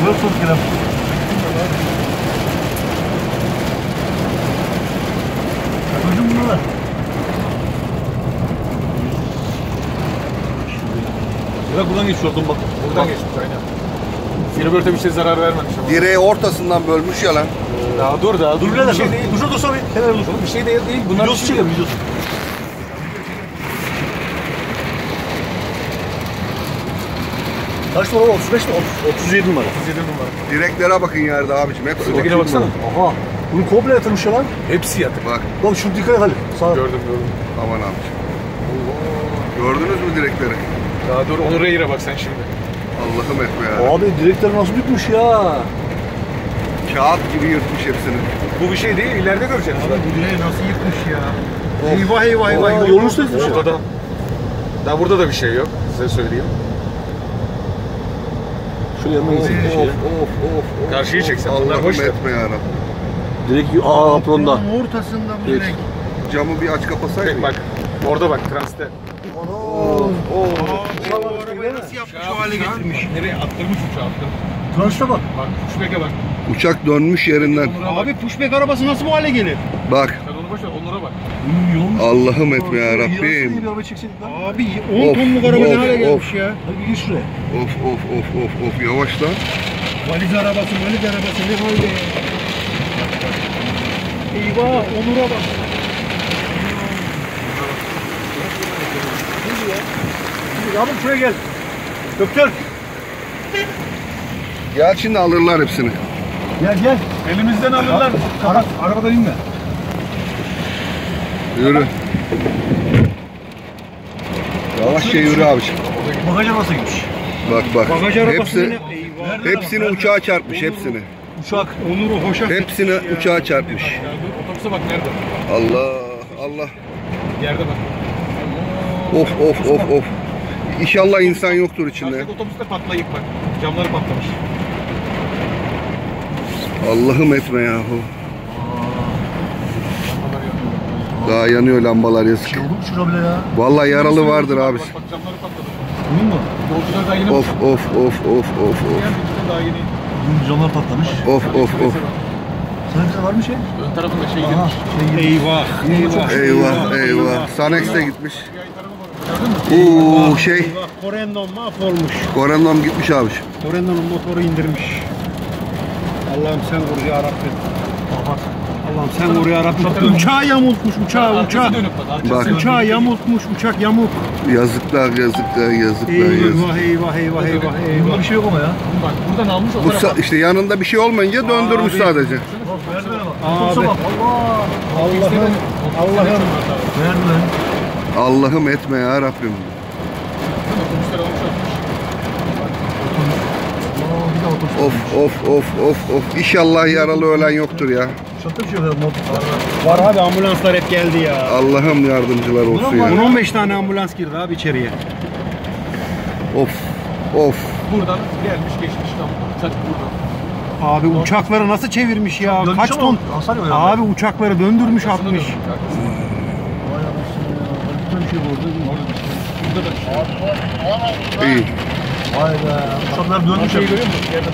Yok tut Kerem. Hocam bunu ver. Ya buradan geçiyordum bak. Buradan geçtik aynen. Firebirt'e bir şey zarar vermemiş ama. Direği ortasından bölmüş ya lan. Daha dur daha. Dur birader. Bir şey değil. Dur dur sonra bir kenara dur. Bir şey değil. Bunlar Videosu çekelim videosu. Kaç numara? 35 mi? 37 numara. 37 numara. Direklere bakın yerde abicim. Hepsi Ötekine baksana. Aha. Bunu komple yatırmış ya lan. Hepsi yatık. Bak. Bak şunu dikkat et hadi. Sağ. Gördüm. Aman abicim. Gördünüz mü direkleri? Daha dur Onur Eğir'e bak sen şimdi. Allah'ım etme ya. Abi direkler nasıl bükmüş ya. Kağıt gibi yırtmış hepsini. Bu bir şey değil. İleride göreceğiz. Bu direği nasıl yıkmış ya? Eyvah. Yolun üstüne gitmiş ya. Ortada. Daha burada da bir şey yok. Size söyleyeyim. Şuraya yanına gitsin. Of. Karşıyı çeksen. Bunlar Allah'ım boş ver. etme ya Rabbim. Direkt apronda. Ortasında bu direk. Camı bir aç kapasaydın. Bak. Orada bak. Transte. Bu arabayı nasıl yapmış şu hale getirmiş? Nereye attırmış uçağı attırmış. Transta bak. Bak pushback'e bak. Uçak dönmüş yerinden. Abi pushback arabası nasıl bu hale gelir? Bak. Sen onu boş ver. Onlara bak. Allah'ım etme ya Yarısı iyi Rabbim. bir araba çekseydik lan. Abi 10 tonluk araba ne hale gelmiş ya? Hadi bir gir şuraya. Of. Yavaş lan. Valiz arabası ne halde? Eyvah Onur'a bak. Abi şuraya gel. Doktor. Gel şimdi alırlar hepsini. Gel. Elimizden alırlar. Arabadan inme. Yürü. Yavaşça yürü abiciğim. Bagaja nasıl gitmiş? Bak. Bagaj arabası Hepsi, ne? Eyvah. hepsini uçağa çarpmış hepsini. Uçak. Onur'u hoşa Hepsini uçağa çarpmış. Otobüse bak nerede? Allah. Yerde bak. Of. İnşallah insan yoktur içinde. Artık otobüste patlayıp bak. Camları patlamış. Allah'ım etme yahu. Daha yanıyor lambalar yazık. Şey oldu mu şuna bile ya? Vallahi yaralı vardır abi. Bak camları patladı. Bunun mu? Yolcular daha yeni Of. Diğer birlikte daha yeni. Bunun camlar patlamış. Of. Sana bize var mı şey? Ön tarafında şey Aha. girmiş. Eyvah. Eyvah. Sanex de gitmiş. Gördün mü? Şey. Corendon mahvolmuş. Korendom gitmiş abi. Corendon'un motoru indirmiş. Allah'ım sen koru ya Rabbim. Allah'ım sen koru ya Rabbim. Uçağı yamultmuş uçağı. Arkası dönük bak. Arkası Bak. dönük. Uçağı yamultmuş uçak yamuk. Yazıklar. Bunda bir şey yok ama ya. Bak buradan almış o Bu tarafa. işte yanında bir şey olmayınca döndürmüş sadece. Bak verme bak. Abi. Otobüse bak. Allah'ım. Verme lan. Allah'ım etme ya Rabbim. Otobüsler almış atmış. Bir de otobüs. Of. İnşallah yaralı ölen yoktur ya. Uçakta bir şey yok. Var abi ambulanslar hep geldi ya. Allah'ım yardımcılar olsun ya. 10-15 tane ambulans girdi abi içeriye. Of. Buradan gelmiş geçmiş tam. Uçak buradan. Abi uçakları nasıl çevirmiş ya? Dönmüş Kaç ama ton? hasar yok Abi uçakları döndürmüş Arkasına atmış. dönmüş, arkasına. Vay anasını ya. Bir şey oldu. Burada da İyi. Vay be. Uçaklar dönmüş. şey görüyor musun? Yerde